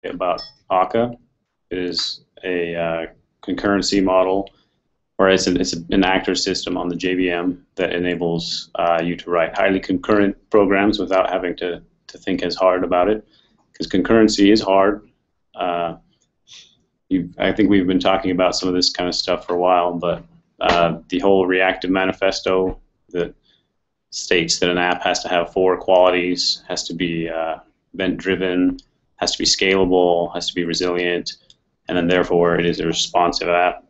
about Akka. It is a concurrency model, or it's an actor system on the JVM that enables you to write highly concurrent programs without having to think as hard about it, because concurrency is hard. I think we've been talking about some of this kind of stuff for a while, but the whole reactive manifesto that states that an app has to have 4 qualities, has to be event-driven, has to be scalable, has to be resilient, and then therefore it is a responsive app.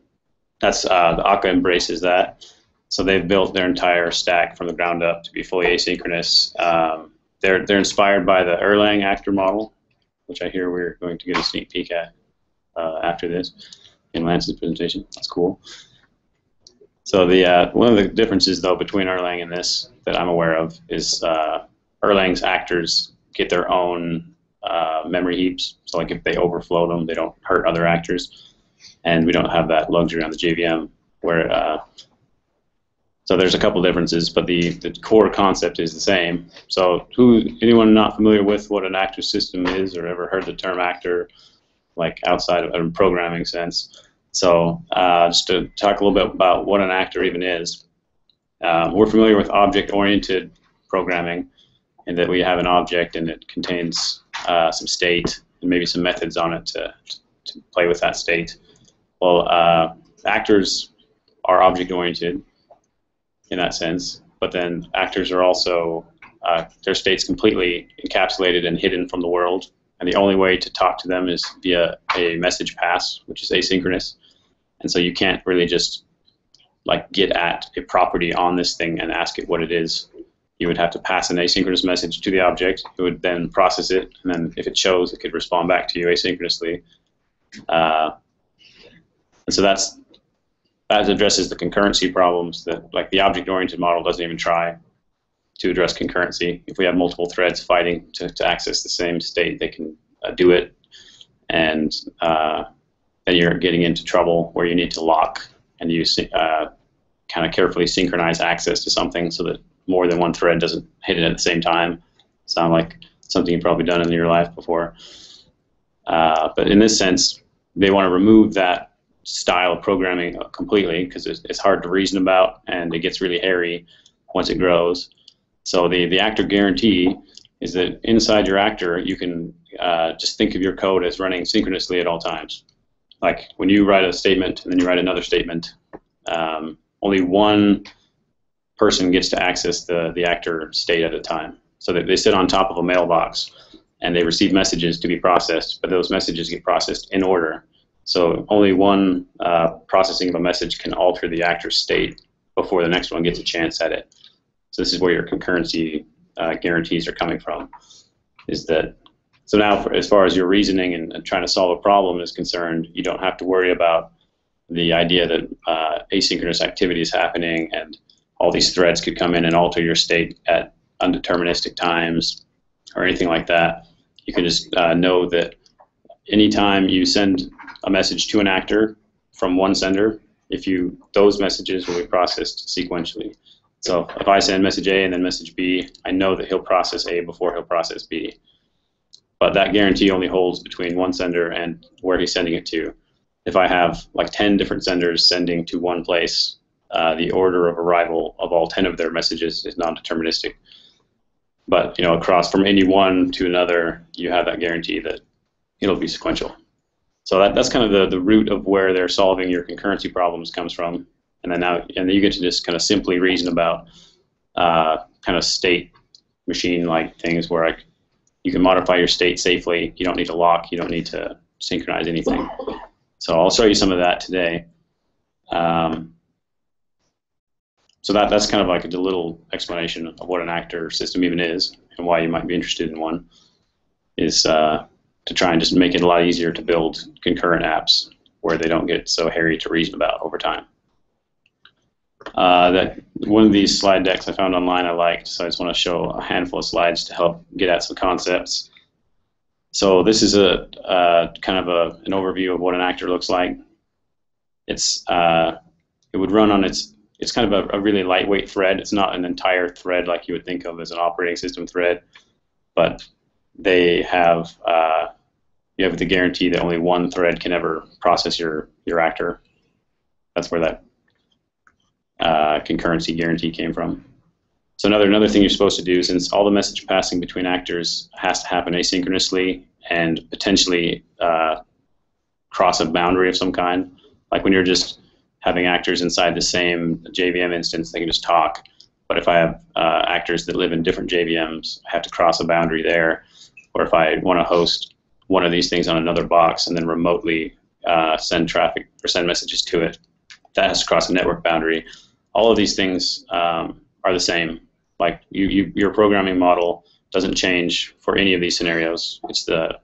That's the Akka embraces that. So they've built their entire stack from the ground up to be fully asynchronous. They're inspired by the Erlang actor model, which I hear we're going to get a sneak peek at after this in Lance's presentation. That's cool. So one of the differences, though, between Erlang and this that I'm aware of is Erlang's actors get their own memory heaps. So like if they overflow them, they don't hurt other actors. And we don't have that luxury on the JVM. So there's a couple differences, but the core concept is the same. So anyone not familiar with what an actor system is or ever heard the term actor, like outside of a programming sense? So just to talk a little bit about what an actor even is. We're familiar with object-oriented programming, in that we have an object and it contains some state and maybe some methods on it to play with that state. Well, actors are object-oriented in that sense, but then actors are also, their state's completely encapsulated and hidden from the world, and the only way to talk to them is via a message pass, which is asynchronous. And so you can't really just like get at a property on this thing and ask it what it is. You would have to pass an asynchronous message to the object. It would then process it, and then if it chose, it could respond back to you asynchronously. And so that addresses the concurrency problems that, like, the object-oriented model doesn't even try to address concurrency. If we have multiple threads fighting to access the same state, they can do it, and then you're getting into trouble where you need to lock and you kind of carefully synchronize access to something so that more than one thread doesn't hit it at the same time. Sound like something you've probably done in your life before. But in this sense, they want to remove that style of programming completely, because it's hard to reason about and it gets really hairy once it grows. So the actor guarantee is that inside your actor, you can just think of your code as running synchronously at all times. Like when you write a statement and then you write another statement, only one person gets to access the actor state at a time. So that they sit on top of a mailbox and they receive messages to be processed, but those messages get processed in order. So only one processing of a message can alter the actor's state before the next one gets a chance at it. So this is where your concurrency guarantees are coming from. So now, as far as your reasoning and trying to solve a problem is concerned, you don't have to worry about the idea that asynchronous activity is happening and all these threads could come in and alter your state at undeterministic times or anything like that. You can just know that anytime you send a message to an actor from one sender, those messages will be processed sequentially. So if I send message A and then message B, I know that he'll process A before he'll process B. But that guarantee only holds between one sender and where he's sending it to. If I have like 10 different senders sending to one place, the order of arrival of all 10 of their messages is non-deterministic. But across from any one to another, you have that guarantee that it'll be sequential. So that's kind of the root of where they're solving your concurrency problems comes from. And then you get to just kind of simply reason about kind of state machine-like things where you can modify your state safely. You don't need to lock. You don't need to synchronize anything. So I'll show you some of that today. So that's kind of like a little explanation of what an actor system even is and why you might be interested in one, is to try and just make it a lot easier to build concurrent apps where they don't get so hairy to reason about over time. One of these slide decks I found online I liked, so I just want to show a handful of slides to help get at some concepts. So this is a kind of an overview of what an actor looks like. It would run on it's kind of a really lightweight thread. It's not an entire thread like you would think of as an operating system thread, but they have you have the guarantee that only one thread can ever process your actor. That's where that concurrency guarantee came from. So another thing you're supposed to do, since all the message passing between actors has to happen asynchronously and potentially cross a boundary of some kind, like when you're just having actors inside the same JVM instance, they can just talk. But if I have actors that live in different JVMs, I have to cross a boundary there. Or if I want to host one of these things on another box and then remotely send traffic or send messages to it, that has to cross a network boundary. All of these things are the same. Like your programming model doesn't change for any of these scenarios. It's the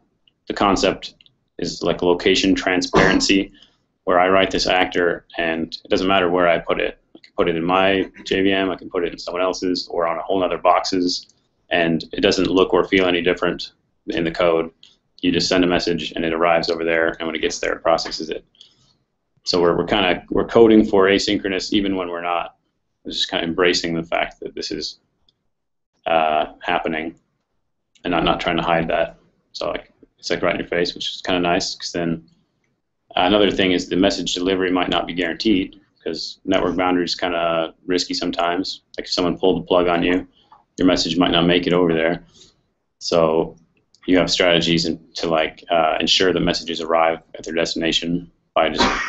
concept is like location transparency, where I write this actor and it doesn't matter where I put it. I can put it in my JVM, I can put it in someone else's, or on a whole other boxes, and it doesn't look or feel any different in the code. You just send a message and it arrives over there, and when it gets there, it processes it. So we're coding for asynchronous even when we're not. We're just kind of embracing the fact that this is happening, and not trying to hide that. So it's like right in your face, which is kind of nice, because then another thing is the message delivery might not be guaranteed, because network boundaries kind of risky sometimes. Like if someone pulled the plug on you, your message might not make it over there. So you have strategies to ensure that messages arrive at their destination by just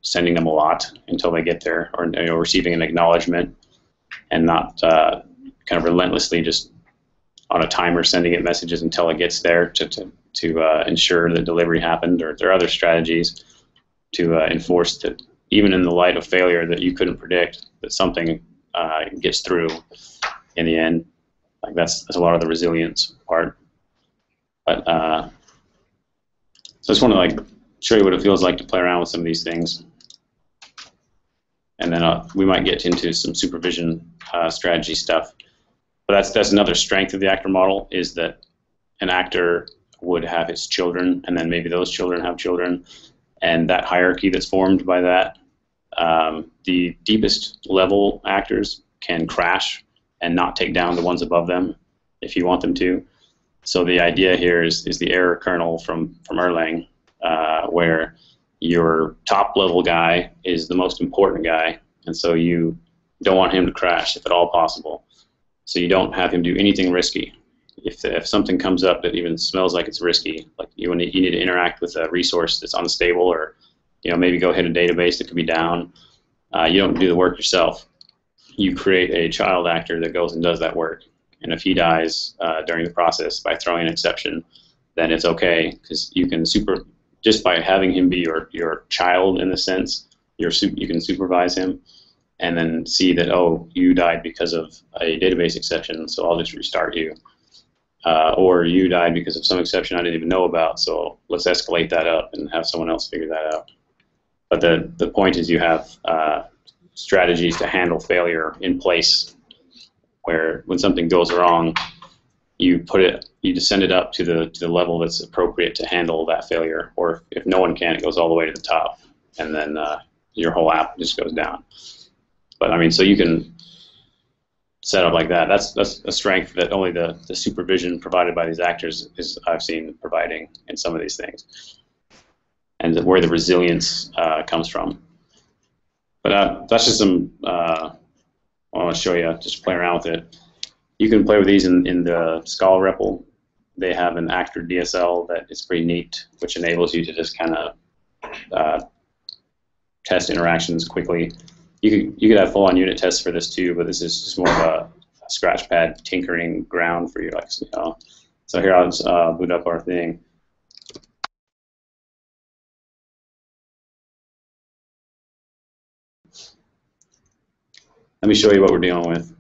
sending them a lot until they get there, or receiving an acknowledgement, and not kind of relentlessly just on a timer sending it messages until it gets there to ensure that delivery happened. Or there are other strategies to enforce that even in the light of failure that you couldn't predict, that something gets through in the end. Like that's a lot of the resilience part. But so I just want to show you what it feels like to play around with some of these things, and then we might get into some supervision strategy stuff. But that's another strength of the actor model, is that an actor would have his children, and then maybe those children have children, and that hierarchy that's formed by that. The deepest level actors can crash and not take down the ones above them if you want them to. So the idea here is the error kernel from Erlang, where your top level guy is the most important guy, and so you don't want him to crash if at all possible. So you don't have him do anything risky. If something comes up that even smells like it's risky, like you need to interact with a resource that's unstable, or maybe go hit a database that could be down, you don't do the work yourself. You create a child actor that goes and does that work. And if he dies during the process by throwing an exception, then it's okay, because you can just by having him be your child in the sense, you can supervise him, and then see that, oh, you died because of a database exception, so I'll just restart you. Or you died because of some exception I didn't even know about, so let's escalate that up and have someone else figure that out. But the point is you have strategies to handle failure in place, where when something goes wrong, you just send it up to the level that's appropriate to handle that failure. Or if no one can, it goes all the way to the top, and then your whole app just goes down. But I mean, so you can set up like that. That's a strength that only the supervision provided by these actors is I've seen providing in some of these things, and where the resilience comes from. But that's just some. I want to show you, just play around with it. You can play with these in the Scala REPL. They have an actor DSL that is pretty neat, which enables you to just kind of test interactions quickly. You could have full-on unit tests for this too, but this is just more of a scratch pad tinkering ground for you. So here I'll just boot up our thing. Let me show you what we're dealing with.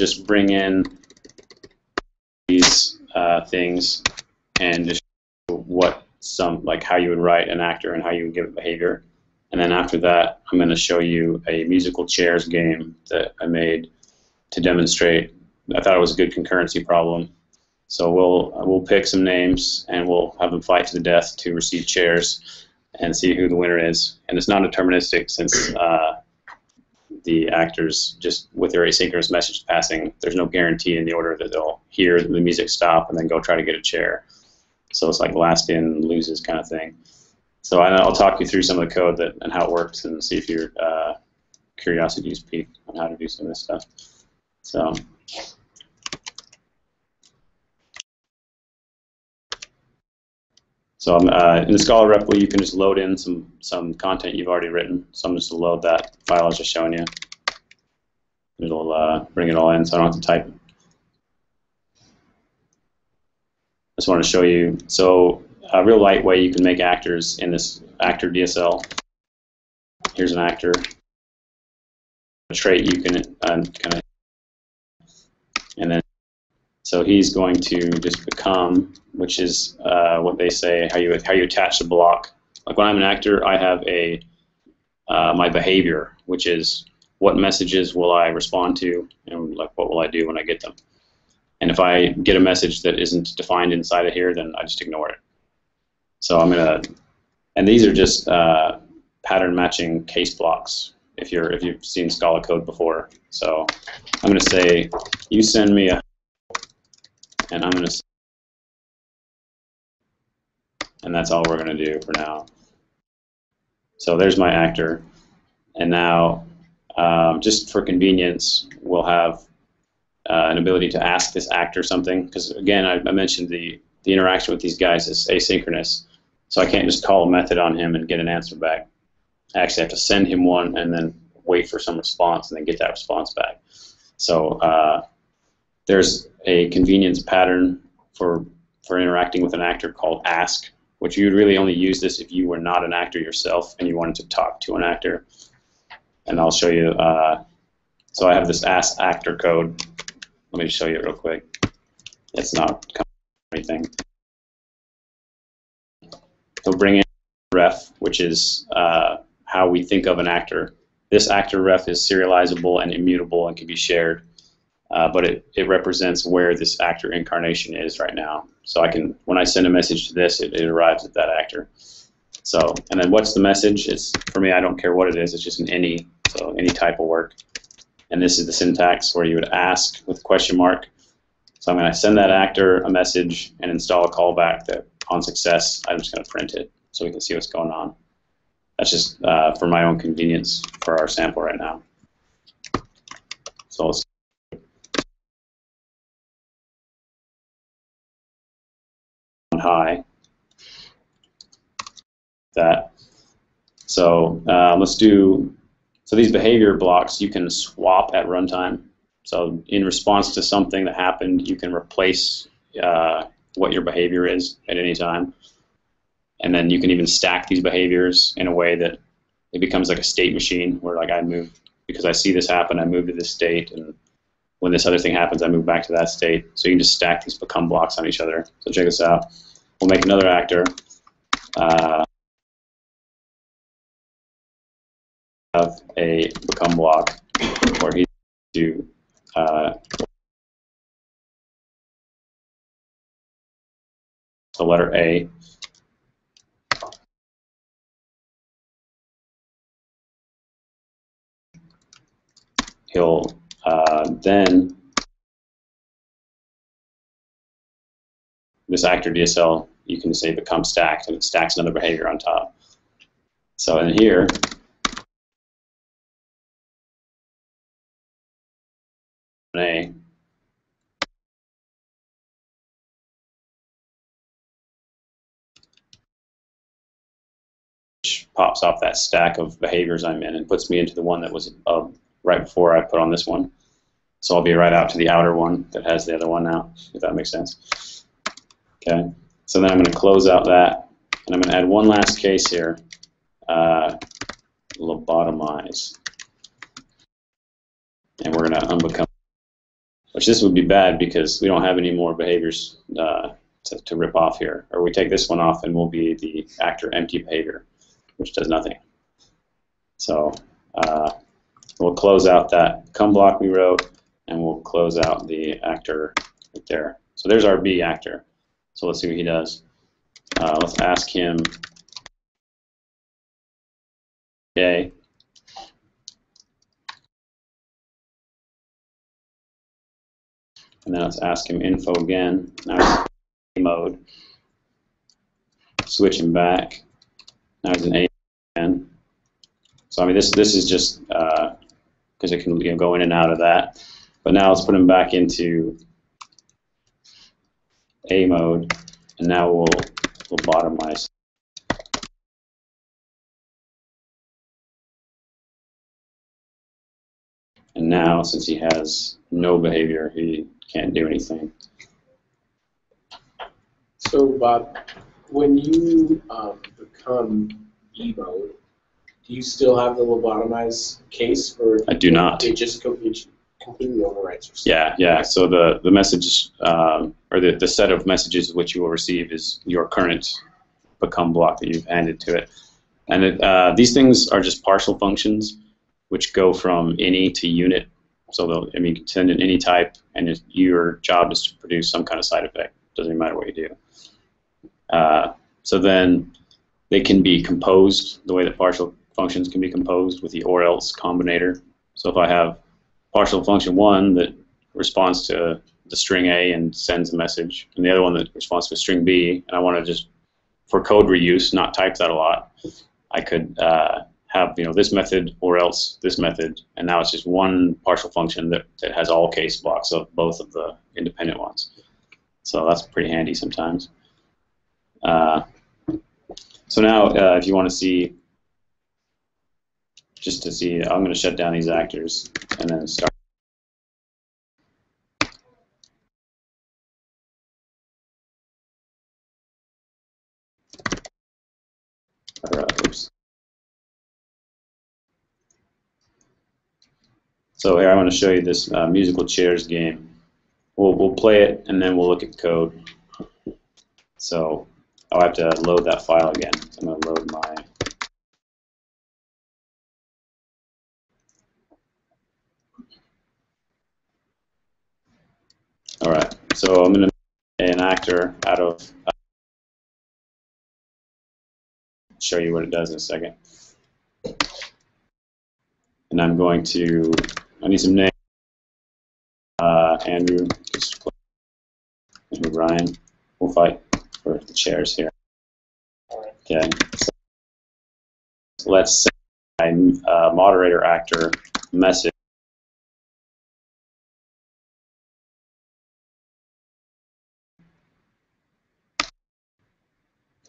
Just bring in these things and just show how you would write an actor and how you would give it behavior. And then after that, I'm going to show you a musical chairs game that I made to demonstrate. I thought it was a good concurrency problem. So we'll pick some names and we'll have them fight to the death to receive chairs and see who the winner is. And it's non-deterministic, since the actors just with their asynchronous message passing, there's no guarantee in the order that they'll hear the music stop and then go try to get a chair. So it's like last in loses kind of thing. So I'll talk you through some of the code and how it works and see if your curiosity is piqued on how to do some of this stuff. So in the Scholar REPL, you can just load in some content you've already written. So I'm just going to load that file I was just showing you. It'll bring it all in, so I don't have to type it. I just want to show you. So a real light way you can make actors in this actor DSL. Here's an actor. A trait you can kind of, and then so he's going to just become, which is what they say how you attach the block. Like when I'm an actor, I have my behavior, which is what messages will I respond to, and like what will I do when I get them. And if I get a message that isn't defined inside of here, then I just ignore it. So I'm gonna, and these are just pattern matching case blocks. If you've seen Scala code before, so I'm gonna say you send me a, and I'm gonna, and that's all we're gonna do for now. So there's my actor, and now just for convenience, we'll have an ability to ask this actor something, because again, I mentioned the interaction with these guys is asynchronous, so I can't just call a method on him and get an answer back. I actually have to send him one and then wait for some response and then get that response back. So there's a convenience pattern for interacting with an actor called ask, which you would really only use this if you were not an actor yourself and you wanted to talk to an actor. And I'll show you. So I have this ask actor code. Let me just show you it real quick. It's not anything. He'll bring in ref, which is how we think of an actor. This actor ref is serializable and immutable and can be shared, but it represents where this actor incarnation is right now. So I can, when I send a message to this, it arrives at that actor. So, and then what's the message? It's, for me, I don't care what it is. It's just an any, so any type will work. And this is the syntax where you would ask with a question mark. So I'm going to send that actor a message and install a callback that on success, I'm just going to print it so we can see what's going on. That's just for my own convenience for our sample right now. So let's on high that. So let's do, so these behavior blocks you can swap at runtime. So in response to something that happened, you can replace what your behavior is at any time. And then you can even stack these behaviors in a way that it becomes like a state machine where like I move, because I see this happen, I move to this state, and when this other thing happens, I move back to that state. So you can just stack these become blocks on each other. So check this out. We'll make another actor. Have a become block where he do the letter A. He'll then, this actor DSL, you can say become stacked, and it stacks another behavior on top. So in here, A, which pops off that stack of behaviors I'm in and puts me into the one that was right before I put on this one. So I'll be right out to the outer one that has the other one now, if that makes sense. Okay, so then I'm going to close out that, and I'm going to add one last case here, lobotomize. And we're going to unbecome, which this would be bad because we don't have any more behaviors to rip off here. Or we take this one off and we'll be the actor empty behavior, which does nothing. So we'll close out that come block we wrote, and we'll close out the actor right there. So there's our B actor. So let's see what he does. Let's ask him, okay. And now let's ask him info again. Now he's in A mode. Switch him back. Now he's in A again. So I mean, this is just because it can go in and out of that. But now let's put him back into A mode, and now we'll bottomize. And now, since he has no behavior, he can't do anything. So, Bob, when you become E mode, do you still have the lobotomize case, or I do not. It just completely overwrites yourself? Yeah. So the message or the set of messages which you will receive is your current become block that you've handed to it, and these things are just partial functions which go from any to unit. So you can send in any type, and your job is to produce some kind of side effect. Doesn't matter what you do. So then they can be composed the way that partial functions can be composed with the or else combinator. So if I have partial function 1 that responds to the string A and sends a message, and the other one that responds to a string B, and I want to just, for code reuse, not type that a lot, I could have this method or else this method, and now it's just one partial function that has all case blocks of both of the independent ones. So that's pretty handy sometimes. So now if you want to see, just to see, I'm going to shut down these actors and then start. Oops. So here I want to show you this musical chairs game. We'll play it and then we'll look at the code. So I'll have to load that file again. I'm going to load my. All right. So I'm going to make an actor out of. Show you what it does in a second. And I'm going to. I need some names. Andrew, and Ryan. We'll fight for the chairs here. Okay. So let's send my moderator actor message.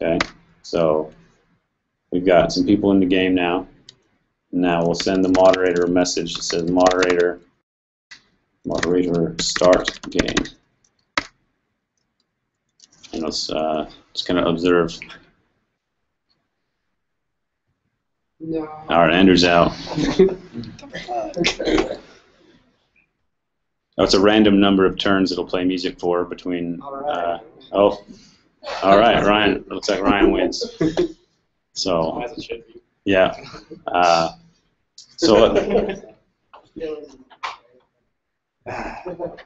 Okay. So we've got some people in the game now. Now we'll send the moderator a message that says moderator start game. And let's just kind of observe. No. All right, Andrew's out. Oh, it's a random number of turns it'll play music for between. All right, Ryan. Looks like Ryan wins. So. As it should be. Yeah. So.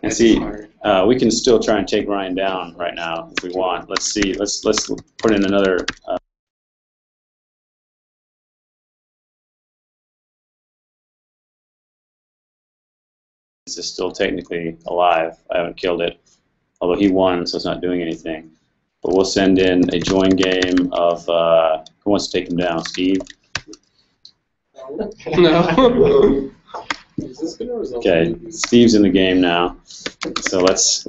And see, we can still try and take Ryan down right now if we want. Let's see. Let's put in another. This is still technically alive. I haven't killed it, although he won, so it's not doing anything. But we'll send in a join game of who wants to take him down, Steve? No. Is this going to result? Okay, Steve's in the game now. So let's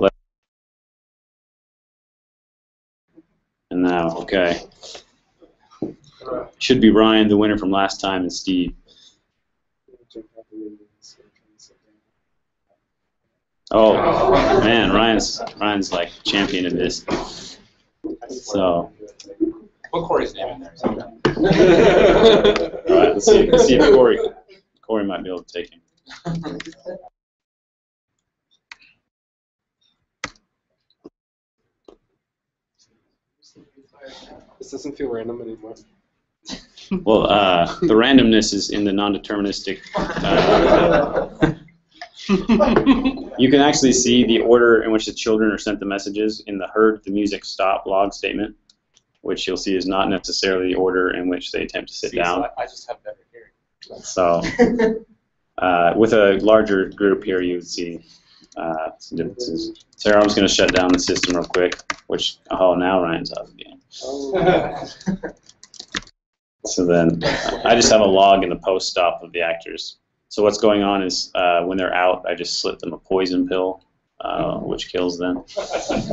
and now, okay. Should be Ryan, the winner from last time, and Steve. Oh man, Ryan's like champion in this. So. Put Corey's name in there. All right, let's see if Corey might be able to take him. This doesn't feel random anymore. Well, the randomness is in the non-deterministic. You can actually see the order in which the children are sent the messages in the heard the music stop log statement, which you'll see is not necessarily the order in which they attempt to sit down. I just have better hearing. So with a larger group here, you would see Some differences. Sarah, I'm just going to shut down the system real quick, which, oh, now Ryan's out again. Oh. So then I just have a log in the post-stop of the actors. So what's going on is when they're out, I just slip them a poison pill, which kills them. So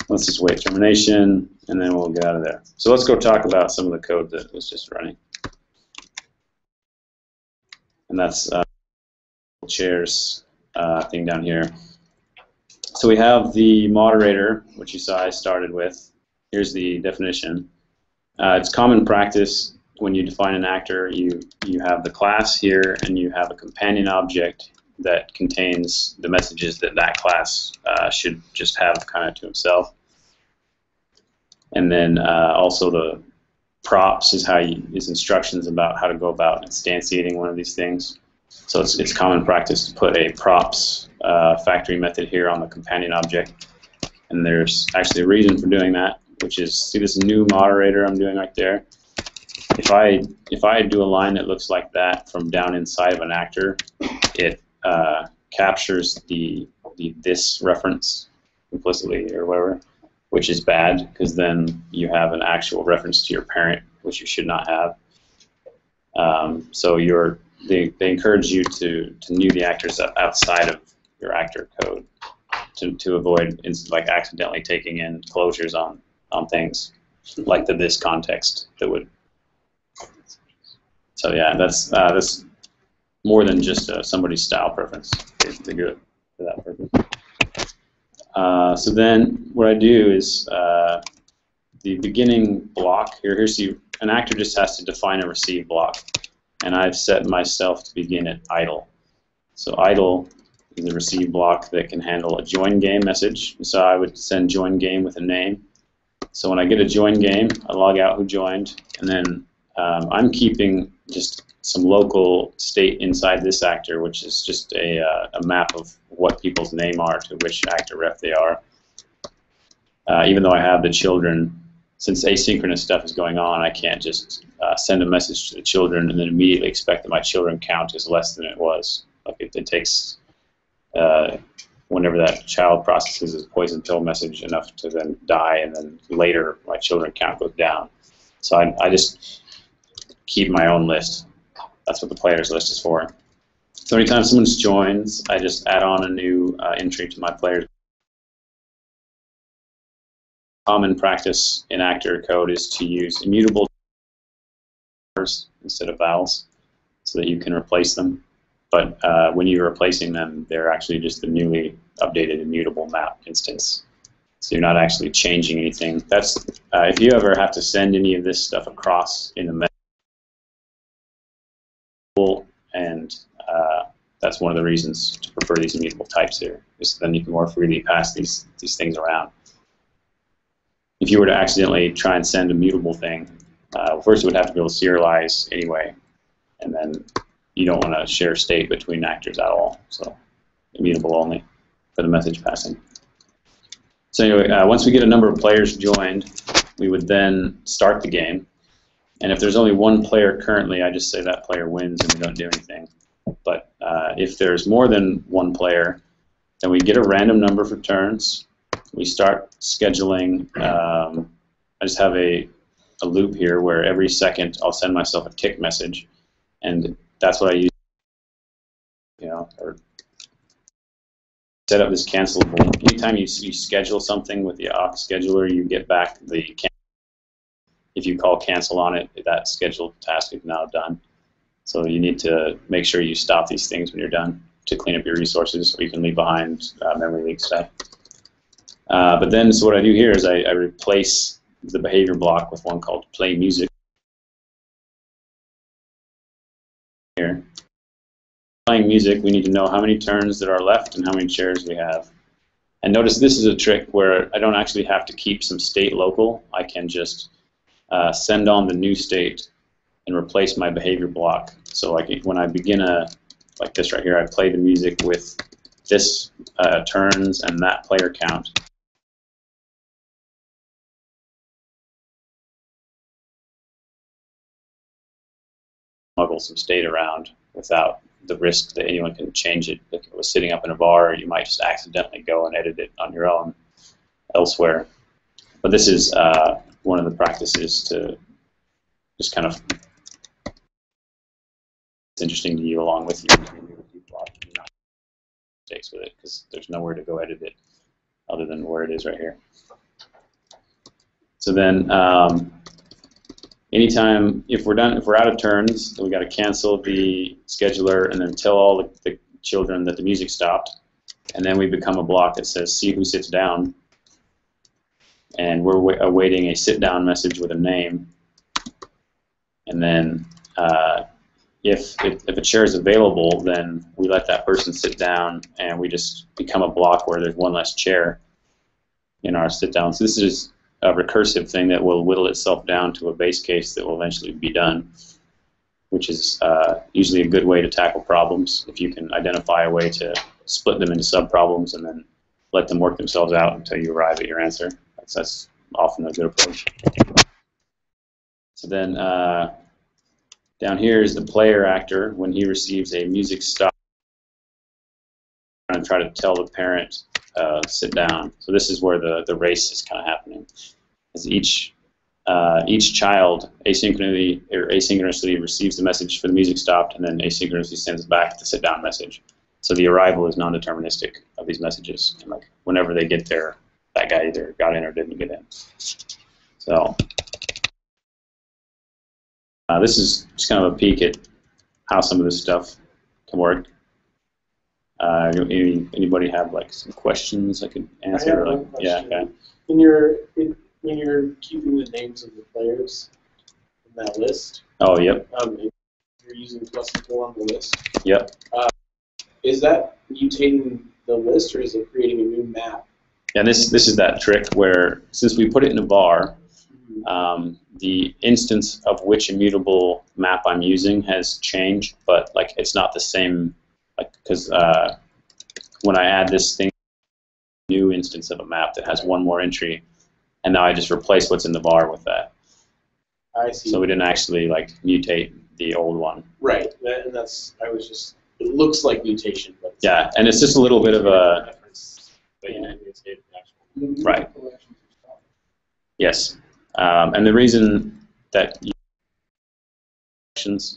let's just wait termination, and then we'll get out of there. So let's go talk about some of the code that was just running. And that's chairs thing down here. So we have the moderator, which you saw I started with. Here's the definition. It's common practice when you define an actor, you have the class here, and you have a companion object that contains the messages that that class should just have kind of to himself. And then also the props is instructions about how to go about instantiating one of these things. So it's common practice to put a props factory method here on the companion object. And there's actually a reason for doing that, which is, see this new moderator I'm doing right there? If I do a line that looks like that from down inside of an actor, it captures the this reference implicitly or whatever, which is bad because then you have an actual reference to your parent, which you should not have. So they encourage you to new the actors outside of your actor code to avoid like accidentally taking in closures on things like the this context that would. So yeah, that's more than just somebody's style preference. They do it for that purpose. So then what I do is the beginning block here. Here's an actor just has to define a receive block, and I've set myself to begin at idle. So idle is a receive block that can handle a join game message. So I would send join game with a name. So when I get a join game, I log out who joined, and then I'm keeping just some local state inside this actor, which is just a map of what people's name are to which actor ref they are. Even though I have the children, since asynchronous stuff is going on, I can't just send a message to the children and then immediately expect that my children count is less than it was. Like it takes whenever that child processes a poison pill message enough to then die, and then later my children count goes down. So I just keep my own list. That's what the players list is for. So anytime someone joins, I just add on a new entry to my players. Common practice in actor code is to use immutable instead of vowels so that you can replace them. But when you're replacing them, they're actually just the newly updated immutable map instance. So you're not actually changing anything. That's if you ever have to send any of this stuff across in the message, and that's one of the reasons to prefer these immutable types here, is then you can more freely pass these things around. If you were to accidentally try and send a mutable thing, first it would have to be able to serialize anyway, and then you don't want to share state between actors at all, so immutable only for the message passing. So anyway, once we get a number of players joined, we would then start the game. And if there's only one player currently, I just say that player wins and we don't do anything. But if there's more than one player, then we get a random number for turns. We start scheduling. I just have a loop here where every second I'll send myself a tick message, and that's what I use. Or set up this cancelable. Anytime you schedule something with the aux scheduler, you get back the cancel. If you call cancel on it, that scheduled task is now done. So you need to make sure you stop these things when you're done to clean up your resources, or you can leave behind memory leak stuff. But then, so what I do here is I replace the behavior block with one called play music. Here. Playing music, we need to know how many turns there are left and how many chairs we have. And notice this is a trick where I don't actually have to keep some state local. I can just send on the new state and replace my behavior block. So like when I begin like this right here, I play the music with this turns and that player count. smuggle some state around without the risk that anyone can change it. If it was sitting up in a bar, you might just accidentally go and edit it on your own elsewhere. But this is one of the practices to just kind of, it's interesting to you along with you. Not mistakes with it because there's nowhere to go edit it other than where it is right here. So then, anytime if we're out of turns, we got to cancel the scheduler and then tell all the children that the music stopped, and then we become a block that says "See who sits down," and we're awaiting a sit-down message with a name, and then if a chair is available, then we let that person sit down, and we just become a block where there's one less chair in our sit-down. So this is a recursive thing that will whittle itself down to a base case that will eventually be done, which is usually a good way to tackle problems if you can identify a way to split them into sub-problems and then let them work themselves out until you arrive at your answer. That's often a good approach. So then down here is the player actor when he receives a music stop and try to tell the parent sit down. So this is where the race is kind of happening. As each child asynchronously receives the message for the music stopped and then asynchronously sends back the sit down message. So the arrival is non-deterministic of these messages. And like whenever they get there, that guy either got in or didn't get in. So this is just kind of a peek at how some of this stuff can work. Anybody have like some questions I could answer? I have one question. Yeah, okay. When you're keeping the names of the players in that list, oh, yep. If you're using +equal on the list, yep. Is that mutating the list or is it creating a new map? Yeah, this is that trick where since we put it in a bar, the instance of which immutable map I'm using has changed, but like it's not the same, like because when I add this thing, new instance of a map that has one more entry, and now I just replace what's in the bar with that. I see. So we didn't actually like mutate the old one. Right, and that's it looks like mutation, but yeah, and it's just a little bit of a right. Yes, and the reason that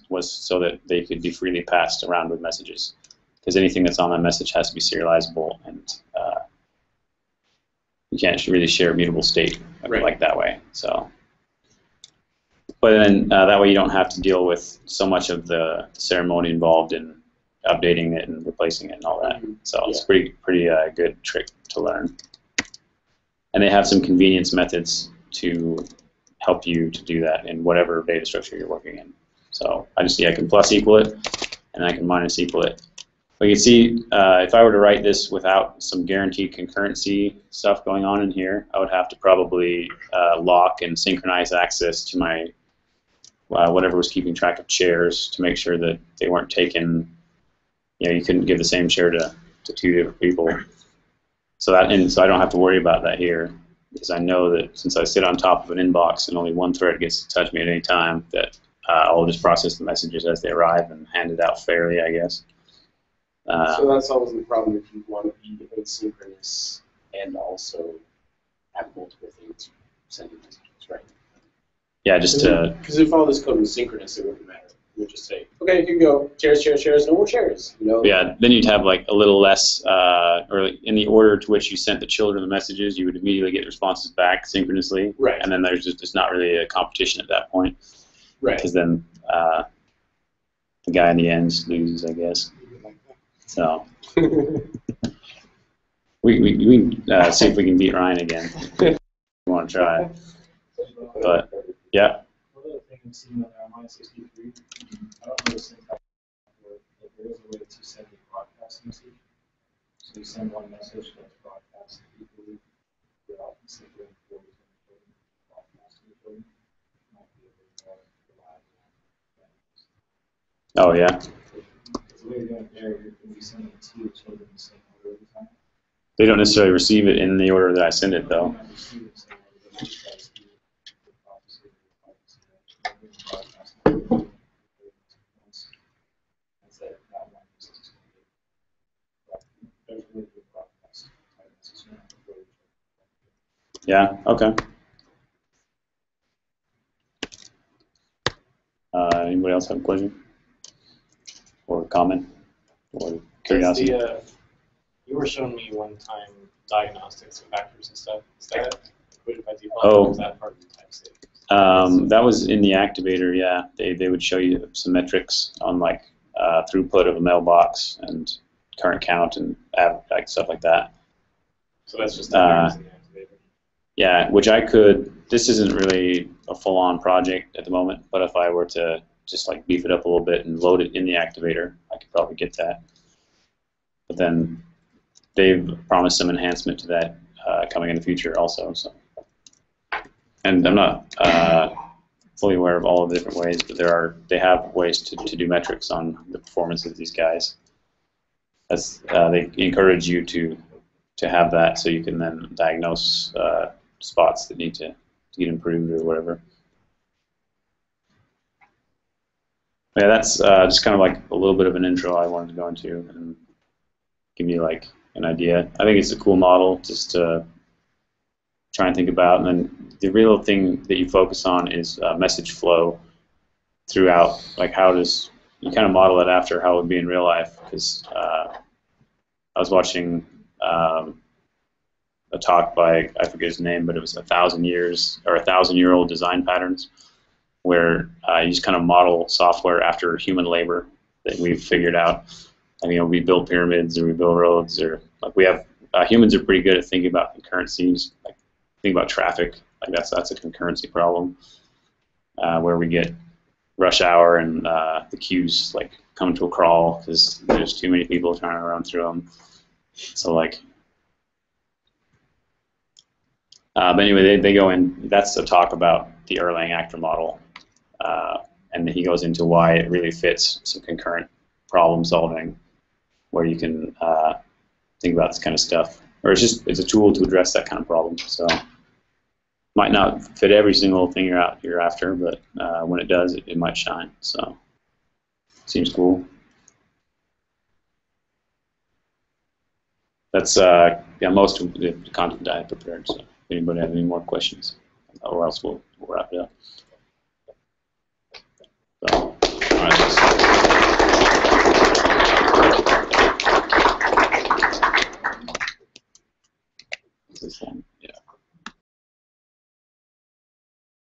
was so that they could be freely passed around with messages, because anything that's on that message has to be serializable, and you can't really share a mutable state like that way. So, but then that way you don't have to deal with so much of the ceremony involved in updating it and replacing it and all that. So it's pretty good trick to learn. And they have some convenience methods to help you to do that in whatever data structure you're working in. So I can plus equal it, and I can minus equal it. But you can see if I were to write this without some guaranteed concurrency stuff going on in here, I would have to probably lock and synchronize access to my whatever was keeping track of chairs to make sure that they weren't taken. You couldn't give the same chair to two different people. So I don't have to worry about that here, because I know that since I sit on top of an inbox and only one thread gets to touch me at any time, that I'll just process the messages as they arrive and hand it out fairly, I guess. So that's always the problem if you want to be asynchronous and also have multiple things sending messages, right? Yeah, just to... Because if all this code was synchronous, it wouldn't matter. We'll just say, okay, you can go, chairs, no more chairs. Yeah, then you'd have like a little less, or in the order to which you sent the children the messages, you would immediately get responses back synchronously. Right. And then there's just not really a competition at that point. Right. Because then the guy in the end loses, I guess. So we see if we can beat Ryan again. We want to try. But yeah. One other thing I'm seeing on line 63, I don't know the syntax, but there is a way to send a broadcast message. So you send one message that's broadcast equally without simply encoding broadcast equally. Might be a bit more reliable. Oh yeah. The way you're doing it there, you're going to be sending it to your children the same order every time. They don't necessarily receive it in the order that I send it, though. Yeah. Okay. Anybody else have a question or comment or curiosity? You were showing me one time diagnostics of factors and stuff. Is that included by default? Oh. Or is that part of the type state? That was in the activator. Yeah, they would show you some metrics on like throughput of a mailbox and current count and like stuff like that. So that's just the values in the activator. Yeah, which I could. This isn't really a full-on project at the moment, but if I were to just like beef it up a little bit and load it in the activator, I could probably get that. But then they've promised some enhancement to that coming in the future also. So, and I'm not fully aware of all of the different ways, but they have ways to do metrics on the performance of these guys. That's they encourage you to have that, so you can then diagnose spots that need to get improved or whatever. Yeah, that's just kind of like a little bit of an intro I wanted to go into and give you like an idea. I think it's a cool model just to try and think about, and then the real thing that you focus on is message flow throughout. Like, how does you kind of model it after how it would be in real life? Because I was watching a talk by, I forget his name, but it was 1,000 years or 1,000-year-old design patterns, where you just kind of model software after human labor that we've figured out. I mean, we build pyramids or we build roads, or like we have humans are pretty good at thinking about concurrencies. Like think about traffic, like that's a concurrency problem where we get rush hour and the queues like come to a crawl because there's too many people trying to run through them. So like, but anyway, they go in. That's a talk about the Erlang actor model, and he goes into why it really fits some concurrent problem solving, where you can think about this kind of stuff, or it's a tool to address that kind of problem. So might not fit every single thing you're after, but when it does, it might shine. So seems cool. That's yeah, most of the content I prepared. So if anybody have any more questions, or else we'll wrap it up.